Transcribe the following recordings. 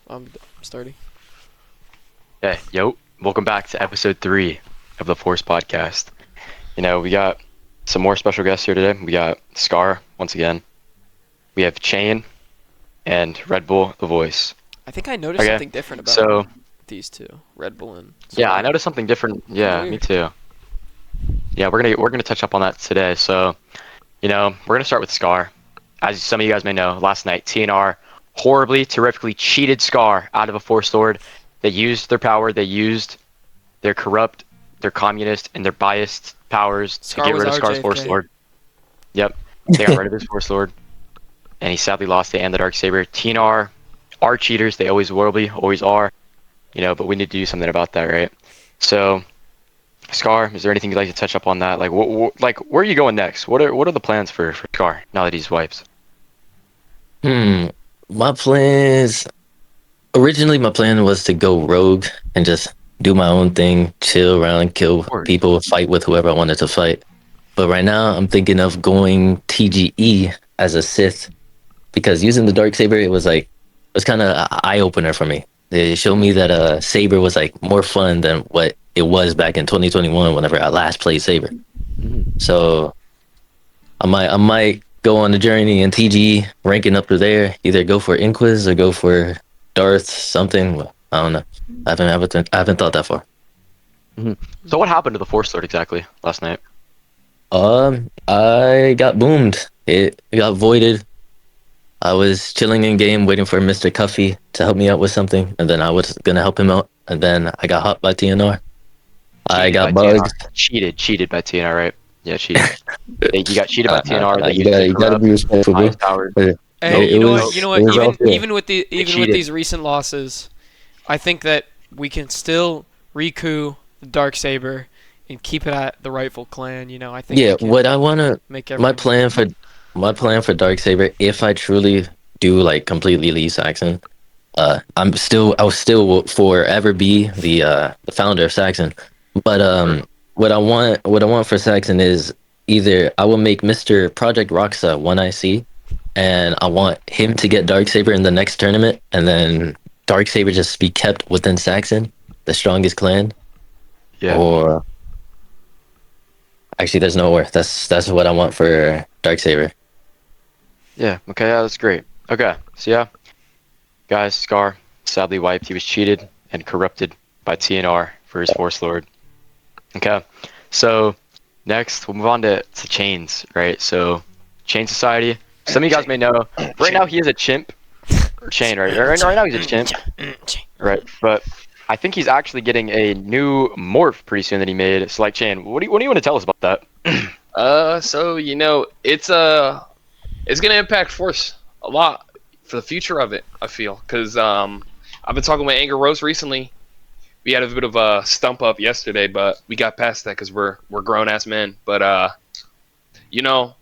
I'm starting. Hey, yo, welcome back to episode 3 of the Force Podcast. We got some more special guests here today. We got Scar, once again. We have Chain and Redbull, the voice. I think I noticed Okay, something different about so, these two, Redbull and yeah, I Scar. noticed something different. Kind of Yeah, me weird. too. Yeah, we're gonna touch up on that today. So, we're gonna start with Scar. As some of you guys may know, last night, TNR horribly, terrifically cheated Scar out of a Force Lord. They used their power, they used their corrupt, their communist, and their biased powers to Scar get was rid of Scar's Force RJFK. Lord. Yep, they got rid of his Force Lord, and he sadly lost it and the Darksaber. TNR are cheaters, they always will be, always are, but we need to do something about that, right? So, Scar, is there anything you'd like to touch up on that? Like, where are you going next? What are the plans for Scar now that he's wiped? Hmm. My plans originally my plan was to go rogue and just do my own thing, chill around, kill Of course. people, fight with whoever I wanted to fight. But right now I'm thinking of going TGE as a Sith because using the dark saber it was kind of an eye opener for me. It showed me that saber was like more fun than what it was back in 2021 whenever I last played saber. Mhm. So I might go on the journey in TG, ranking up to there. Either go for Inquis or go for Darth something. Well, I don't know. I haven't thought that far. Mhm. So what happened to the Force Lord exactly last night? I got boomed. It got voided. I was chilling in game waiting for Mr. Cuffy to help me out with something, and then I was gonna help him out, and then I got hot by TNR. I Cheated by got TNR. bugs. Cheated by TNR, right? Yeah, cheated. He got cheated by TNR. They You used gotta their you gotta corrupt, be respectful, bro. highest powers. But Hey, Nope, it you know what? nope, You was know it what? was all Even fair. even with the they even with cheated. these recent losses, I think that we can still Riku the dark saber and keep it at the rightful clan. I think we Yeah, can what I wanna make my everyone plan happy. for my plan for Darksaber, if I truly do like completely leave Saxon, I'll still forever be the founder of Saxon. But what I want for Saxon is either I will make Mr. Project Roxa one IC, and I want him to get Darksaber in the next tournament, and then Darksaber just be kept within Saxon, the strongest clan, Yeah. or actually there's nowhere. That's what I want for Darksaber. Yeah. Okay. Yeah, that's great. Okay. So yeah, guys, Scar sadly wiped. He was cheated and corrupted by TNR for his Force Lord. Okay. So next we'll move on to Chains, right? So Chain Society. Some of you guys may know. Right now he is a chimp. Or Chain, right? Right now he's a chimp, right? But I think he's actually getting a new morph pretty soon that he made. So like Chain, what do you want to tell us about that? It's gonna impact Force a lot for the future of it. I feel because I've been talking with Anger Rose recently. We had a bit of a stump up yesterday, but we got past that because we're grown ass men. But you know,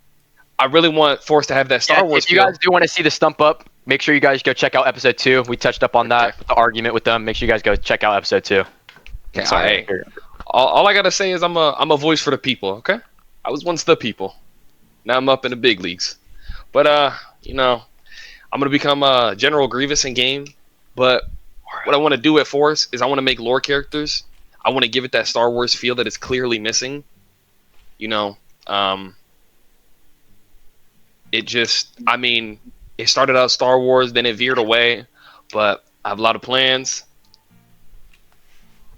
I really want Force to have that Yeah, Star Wars if you guys feel. do want to see the stump up, make sure you guys go check out episode 2. We touched up on Okay, that with the argument with them. Make sure you guys go check out episode 2. I'm okay. sorry. All I gotta say is I'm a voice for the people. Okay, I was once the people. Now I'm up in the big leagues. But I'm gonna become General Grievous in game. But what I want to do at Force is I want to make lore characters. I want to give it that Star Wars feel that it's clearly missing. You know, um, it started out Star Wars, then it veered away. But I have a lot of plans,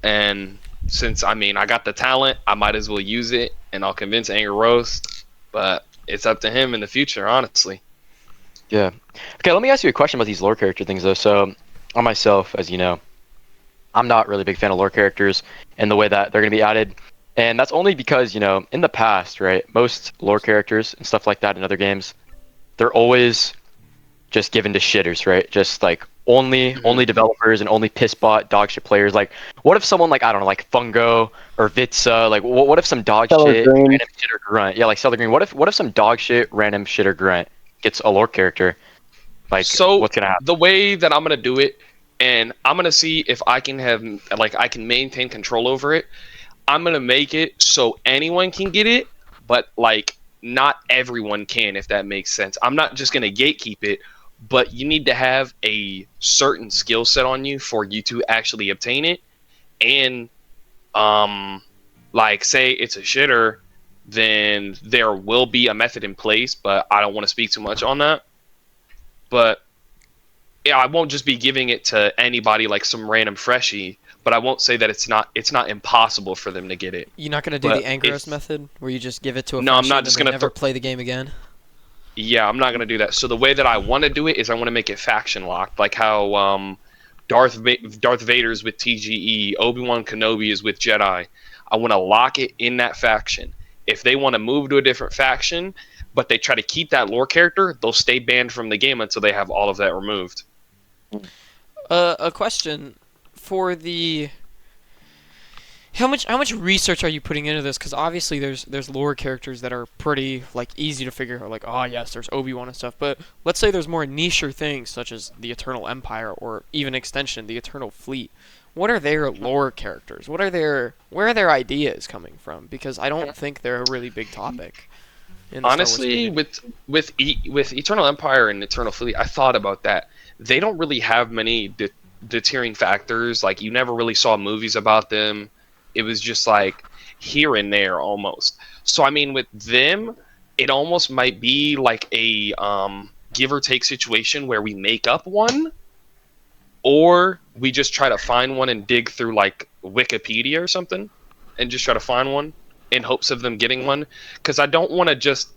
and since I got the talent, I might as well use it, and I'll convince Anger Roast. But it's up to him in the future, honestly. Yeah. Okay, let me ask you a question about these lore character things though. So, on myself, as you know, I'm not really a big fan of lore characters and the way that they're going to be added. And that's only because, in the past, right, most lore characters and stuff like that in other games, they're always just given to shitters, right? Just like only Hmm. developers and only pissbot dog shit players. Like, what if someone like I don't know, like Fungo or Vitsa, like what if some dog Color shit green. random shit or grunt? Yeah, like Southern Green. What if some dog shit random shit or grunt gets a lore character? Like, So what's gonna happen? the way that I'm gonna do it, and I'm gonna see if I can have I can maintain control over it. I'm gonna make it so anyone can get it, but like not everyone can, if that makes sense. I'm not just gonna gatekeep it, but you need to have a certain skill set on you for you to actually obtain it. And like say it's a shitter, then there will be a method in place, but I don't want to speak too much on that. But yeah, I won't just be giving it to anybody like some random freshie, but I won't say that it's not impossible for them to get it. You're not gonna do But the Angros method where you just give it to a No, I'm freshman not and just they gonna never play the game again. Yeah, I'm not gonna do that. So the way that I want to do it is I want to make it faction locked, like how Darth Vader's with TGE, Obi-Wan Kenobi is with Jedi. I want to lock it in that faction. If they want to move to a different faction, but they try to keep that lore character, they'll stay banned from the game until they have all of that removed. A question for the how much research are you putting into this? Because obviously there's lore characters that are pretty like easy to figure out. Like, oh yes, there's Obi-Wan and stuff. But let's say there's more nicher things such as the Eternal Empire or even extension, the Eternal Fleet. What are their lore characters? Where are their ideas coming from? Because I don't think they're a really big topic. In the Star Wars Honestly, community. with Eternal Empire and Eternal Fleet, I thought about that. They don't really have many deterring factors. Like you never really saw movies about them. It was just like here and there almost. So I mean, with them, it almost might be like a give or take situation where we make up one, or we just try to find one and dig through like Wikipedia or something, and just try to find one in hopes of them getting one. Because I don't want to just.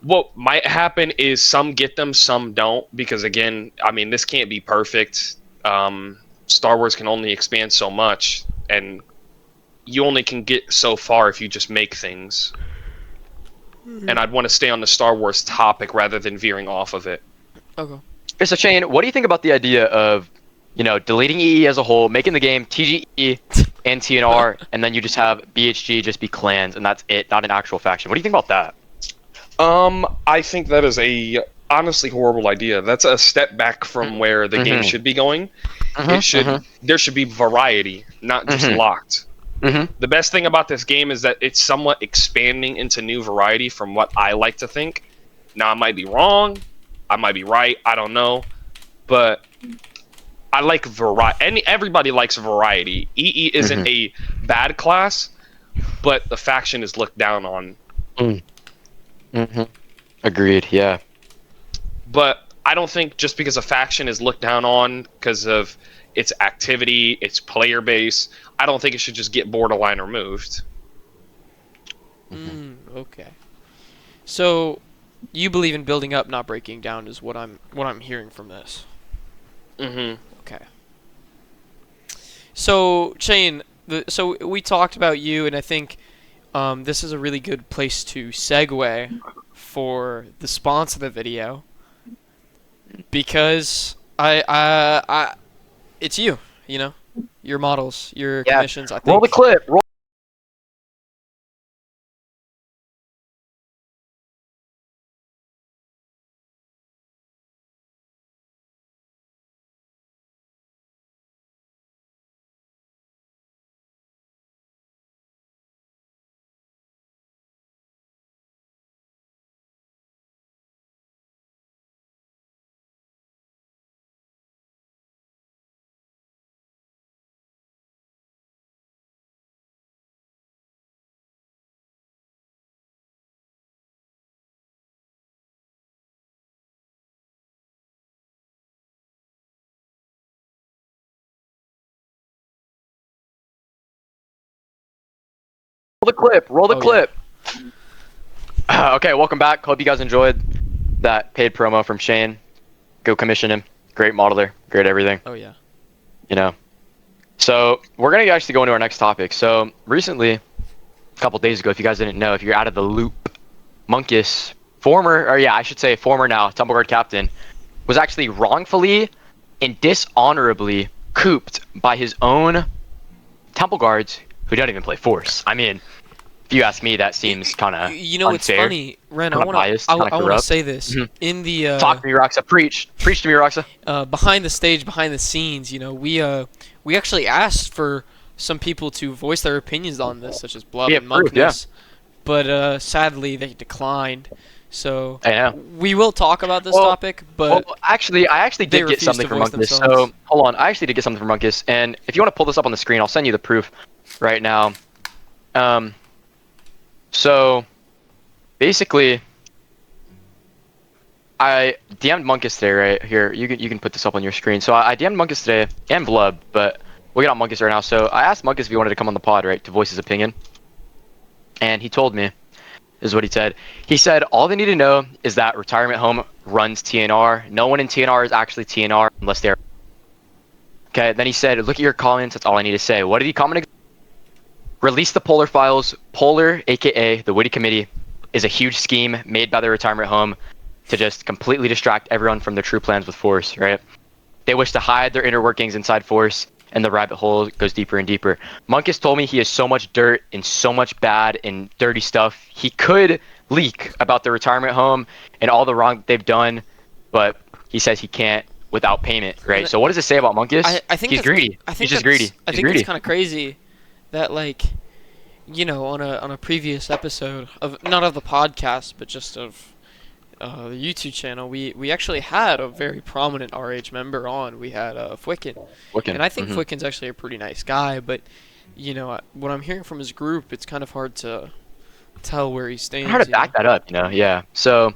What might happen is some get them, some don't. Because again, I mean, this can't be perfect. Star Wars can only expand so much, and you only can get so far if you just make things. And I'd want to stay on the Star Wars topic rather than veering off of it. Okay. Okay, so Shane, what do you think about the idea of, deleting EE as a whole, making the game TGE and TNR, and then you just have BHG just be clans, and that's it, not an actual faction? What do you think about that? I think that is a honestly horrible idea. That's a step back from where the game should be going. There should be variety, not just locked. The best thing about this game is that it's somewhat expanding into new variety from what I like to think. Now I might be wrong, I might be right, I don't know, but I like variety. Everybody likes variety. EE isn't a bad class, but the faction is looked down on. Agreed, yeah. But I don't think just because a faction is looked down on because of its activity, its player base, I don't think it should just get borderline removed. Okay. So, you believe in building up, not breaking down, is what I'm hearing from this. Okay. So, Shane, so we talked about you, and I think this is a really good place to segue for the sponsor of the video, because it's you, your models, your commissions. I think. Roll the clip. Roll the Oh, clip. Okay, welcome back. Hope you guys enjoyed that paid promo from Shane. Go commission him. Great modeler. Great everything. Oh yeah. So we're going to actually go into our next topic. So recently, a couple days ago, if you guys didn't know, if you're out of the loop, Monkus, former now Temple Guard captain, was actually wrongfully and dishonorably cooped by his own Temple Guards who don't even play Force. I mean, if you ask me, that seems kind of unfair. It's funny, Ren. I want to say this in the talk to me, Roxa. Preach to me, Roxa. Behind the scenes, we actually asked for some people to voice their opinions on this, such as Blub and Monkus, but sadly they declined. So I know. we will talk about this Well- topic, but Well, actually, I actually they did get refuse something to from voice Monkus. So themselves. hold on, I actually did get something from Monkus, and if you want to pull this up on the screen, I'll send you the proof right now. So basically, I DM'd Monkus today, right here. You can put this up on your screen. So I DM'd Monkus today and Blub, but we'll get on Monkus right now. So I asked Monkus if he wanted to come on the pod, right, to voice his opinion, and he told me. This is what he said. He said, all they need to know is that Retirement Home runs TNR. No one in TNR is actually TNR unless they're... Okay, then he said, look at your comments. That's all I need to say. What did he comment? Release the Polar Files. Polar, a.k.a. the Witty Committee, is a huge scheme made by the Retirement Home to just completely distract everyone from their true plans with Force, right? They wish to hide their inner workings inside Force, and the rabbit hole goes deeper and deeper. Monkus told me he has so much dirt and so much bad and dirty stuff. He could leak about the Retirement Home and all the wrong that they've done, but he says he can't without payment, right? So what does it say about Monkus? I think He's greedy. He's just greedy. I He's think greedy. it's kind of crazy that, like, you know, on a previous episode of, not of the podcast, but just of the YouTube channel, we actually had a very prominent RH member on. We had Fwickin. And I think Fwickin's actually a pretty nice guy, but, you know, what I'm hearing from his group, it's kind of hard to tell where he stands. Hard to back that up, you know? Yeah. So,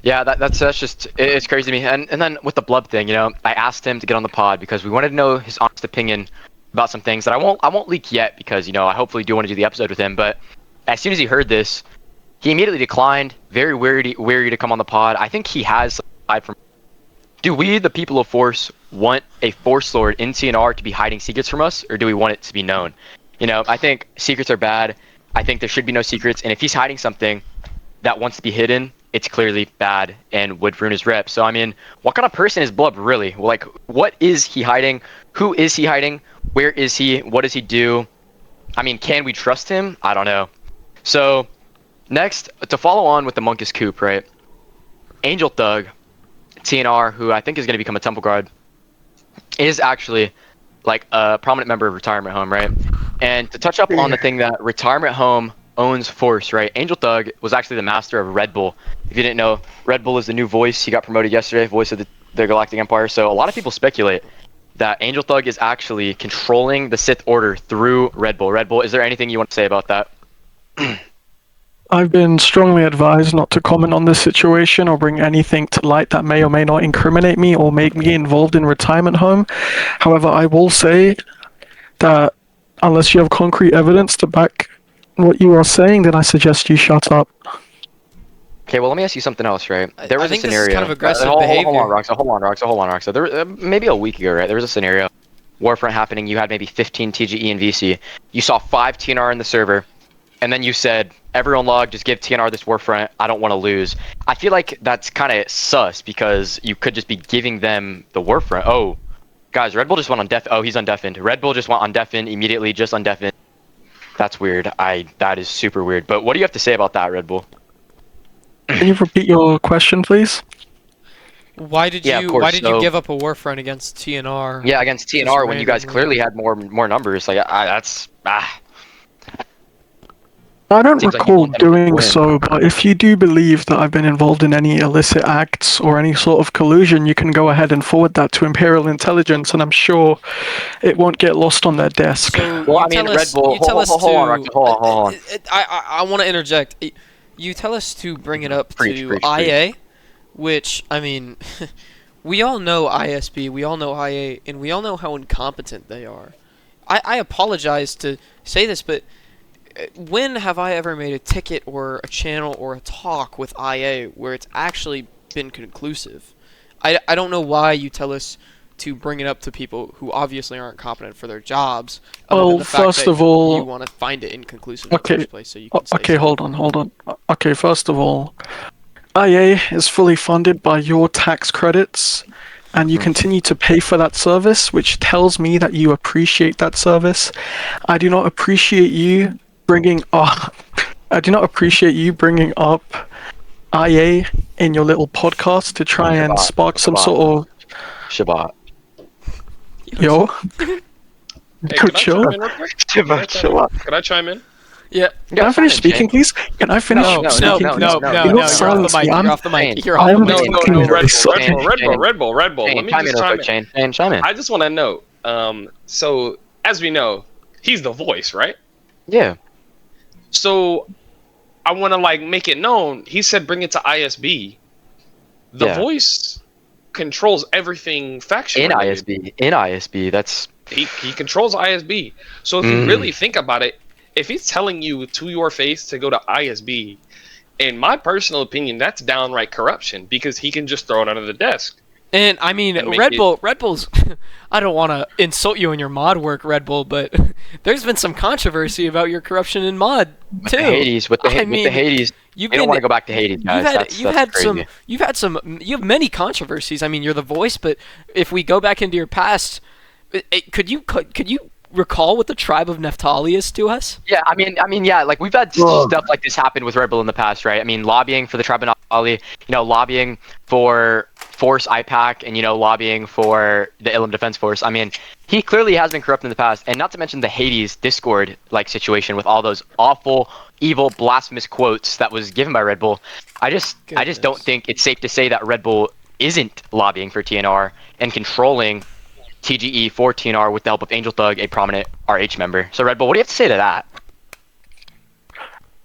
yeah, that's just it's crazy to me. And then with the Blub thing, you know, I asked him to get on the pod because we wanted to know his honest opinion about some things that I won't leak yet because, you know, I hopefully do want to do the episode with him. But as soon as he heard this, he immediately declined. Very weary to come on the pod. I think he has aside from. Do we, the people of Force, want a Force Lord in TNR to be hiding secrets from us, or do we want it to be known? You know, I think secrets are bad. I think there should be no secrets, and if he's hiding something that wants to be hidden, it's clearly bad and would ruin his rep. So, I mean, what kind of person is Blub really? Like, what is he hiding? Who is he hiding? Where is he? What does he do? I mean, can we trust him? I don't know. So, next, to follow on with the Monkus coup, right? Angel Thug, TNR, who I think is going to become a Temple Guard, is actually like a prominent member of Retirement Home, right? And to touch up on the thing that Retirement Home owns Force, right? Angel Thug was actually the master of Redbull. If you didn't know, Redbull is the new voice. He got promoted yesterday, voice of the Galactic Empire. So a lot of people speculate that Angel Thug is actually controlling the Sith Order through Redbull. Redbull, is there anything you want to say about that? I've been strongly advised not to comment on this situation or bring anything to light that may or may not incriminate me or make me involved in Retirement Home. However, I will say that unless you have concrete evidence to back what you are saying, then I suggest you shut up. Okay, well, let me ask you something else, right? There was I think a scenario. this is kind of aggressive hold behavior. on, Roxa. There, maybe a week ago, right? There was a scenario, Warfront happening. You had maybe 15 TGE and VC. You saw 5 TNR in the server, and then you said, everyone log, just give TNR this Warfront. I don't want to lose. I feel like that's kind of sus because you could just be giving them the Warfront. Oh, guys, Red Bull just went on def. Oh, he's undeafened. Red Bull just went on deafen immediately, just undeafened. That's weird. That is super weird. But what do you have to say about that, Red Bull? Can you repeat your question, please? Why did Yeah, of course, why did you so- give up a Warfront against TNR? Yeah, against Just TNR when you guys randomly. clearly had more numbers. Like that's I don't Seems like you recall want them to doing win. so, but if you do believe that I've been involved in any illicit acts or any sort of collusion, you can go ahead and forward that to Imperial Intelligence, and I'm sure it won't get lost on their desk. So Well, you I mean, tell Red us, Bull- you tell us hold to. on, Rocky, hold on. I want to interject. You tell us to bring it up Preach, to preach. IA, which I mean, we all know ISB, we all know IA, and we all know how incompetent they are. I apologize to say this, but when have I ever made a ticket or a channel or a talk with IA where it's actually been conclusive? I don't know why you tell us to bring it up to people who obviously aren't competent for their jobs. other than Well, the fact first that of all- you want to find it inconclusive in Okay, the first place, so you can say Okay, so. hold on. Okay, first of all, IA is fully funded by your tax credits, and you continue to pay for that service, which tells me that you appreciate that service. I do not appreciate you bringing up. I do not appreciate you bringing up IA in your little podcast to try and Shabbat, spark some Shabbat. sort Shabbat. of yo. Hey, Go can I chill. chime in real quick? Shabbat. Can I chime in? Yeah. Can I finish speaking, please? Can I finish No, speaking, no, please? no, no, You're no, not you're off the silencing mic. me. You're off the mic. Shane. You're off the I'm mic. No, fucking Red very Bull, sorry. Red Bull. Let me Chime just in real chime quick, in. Shane, chime in. I just want to note. So as we know, he's the voice, right? Yeah. So I want to like make it known. He said bring it to ISB. The Yeah. voice controls everything faction In related. ISB, that's He controls ISB. So if you really think about it, if he's telling you to your face to go to ISB, in my personal opinion, that's downright corruption because he can just throw it under the desk. And I mean, And make Red Bull's. I don't want to insult you in your mod work, Red Bull, but there's been some controversy about your corruption in mod too. with the Hades. You've You don't want to go back to Hades, guys. You've had many controversies. I mean, you're the voice, but if we go back into your past, could you recall what the tribe of Naphtali is to us? Yeah, I mean, yeah. Like we've had stuff like this happen with Red Bull in the past, right? I mean, lobbying for the tribe of Naphtali, lobbying for Force IPAC, and lobbying for the Ilum Defense Force. I mean, he clearly has been corrupt in the past, and not to mention the Hades Discord like situation with all those awful, evil, blasphemous quotes that was given by Red Bull. I just don't think it's safe to say that Red Bull isn't lobbying for TNR and controlling TGE for TNR with the help of Angel Thug, a prominent RH member. So Red Bull, what do you have to say to that?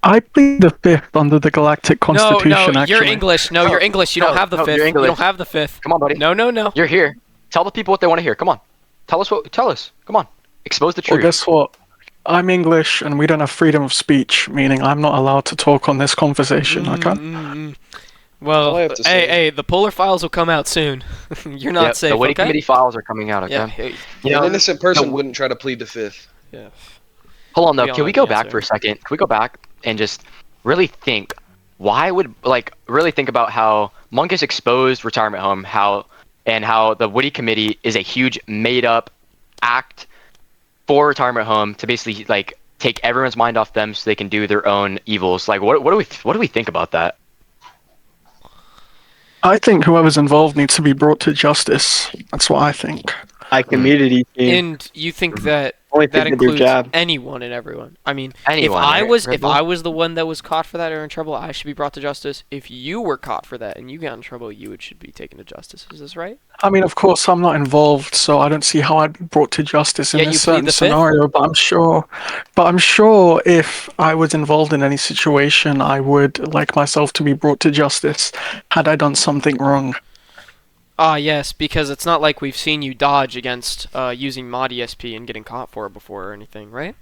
I plead the fifth under the Galactic Constitution. No, actually. you're English. No, you're English. You don't have the fifth. You don't have the fifth. Come on, buddy. No. You're here. Tell the people what they want to hear. Come on. Tell us. Come on. Expose the truth. Well, guess what? I'm English, and we don't have freedom of speech, meaning I'm not allowed to talk on this conversation. Okay. Well, All I have to say hey, the polar files will come out soon. You're not safe. The Witty okay? Committee files are coming out. Okay. Yeah. Hey, An innocent person wouldn't try to plead the fifth. yeah. Hold on, though. We all Can we know go the back answer. for a second? Can we go back and just really think? Why would really think about how Monkus exposed retirement home, how the Witty Committee is a huge made-up act for retirement home to basically take everyone's mind off them so they can do their own evils. Like, what do we think about that? I think whoever's involved needs to be brought to justice. That's what I think. Community team. And you think that Only that think they do includes job. anyone and everyone? I mean, Anyone, if I right, was Red Bull? the one that was caught for that or in trouble, I should be brought to justice. If you were caught for that and you got in trouble, you should be taken to justice. Is this right? I mean, of course, I'm not involved, so I don't see how I'd be brought to justice in Yeah, this you plead certain the fifth? scenario. But I'm sure if I was involved in any situation, I would like myself to be brought to justice had I done something wrong. Ah, yes, because it's not like we've seen you dodge against using mod ESP and getting caught for it before or anything, right?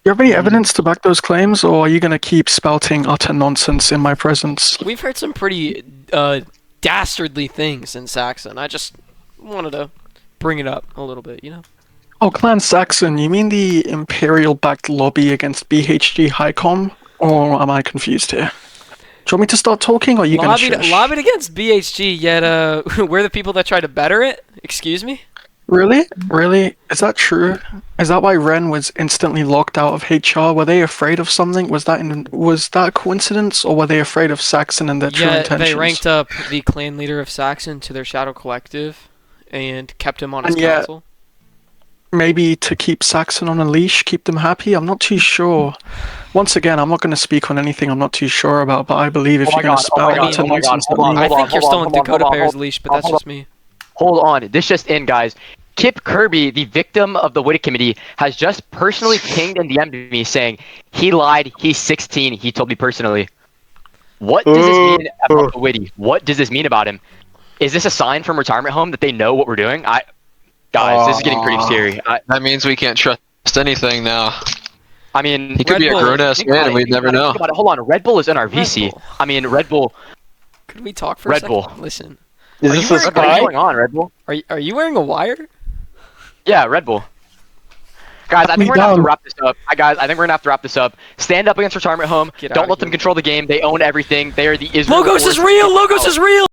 You have any evidence to back those claims, or are you going to keep spouting utter nonsense in my presence? We've heard some pretty dastardly things in Saxon. I just wanted to bring it up a little bit, Oh, Clan Saxon, you mean the Imperial-backed lobby against BHG Highcom? Or am I confused here? Do you want me to start talking, or are you going to shush? Lobbied against BHG, yet we're the people that try to better it? Excuse me? Really? Really? Is that true? Is that why Ren was instantly locked out of HR? Were they afraid of something? Was that a coincidence, or were they afraid of Saxon and their true Yeah, intentions? they ranked up the clan leader of Saxon to their Shadow Collective and kept him on his And yet- council. Maybe to keep Saxon on a leash, keep them happy? I'm not too sure. Once again, I'm not going to speak on anything I'm not too sure about, but I believe if Oh my you're going to God, oh my spout God, utter oh my God, nonsense hold at on, me- I hold think you're hold still on, on hold on, Dakota hold on, Bear's hold- leash, but that's hold just me. Hold on. This just in, guys. Kip Kirby, the victim of the Witty Committee, has just personally pinged and DM'd me saying he lied. He's 16. He told me personally. What does this mean about the Witty? What does this mean about him? Is this a sign from retirement home that they know what we're doing? Guys, this is getting pretty scary. That means we can't trust anything now. I mean, He could be a Red Bull. grown-ass think man, about and it, we'd think never about it, know. think about it. Hold on. Red Bull is in our VC. Red Bull. I mean, Red Bull. Could we talk for a Red second? Bull. Listen. Is Are this you a wearing- What's spy? going on, Red Bull? Are you wearing a wire? Yeah, Red Bull. Guys, I me think we're gonna have to down. wrap this up. Guys, I think we're gonna have to wrap this up. Stand up against retirement home. Get Don't outta let them here. control the game. They own everything. They are the Israel. Logos is Force. real! Logos is real!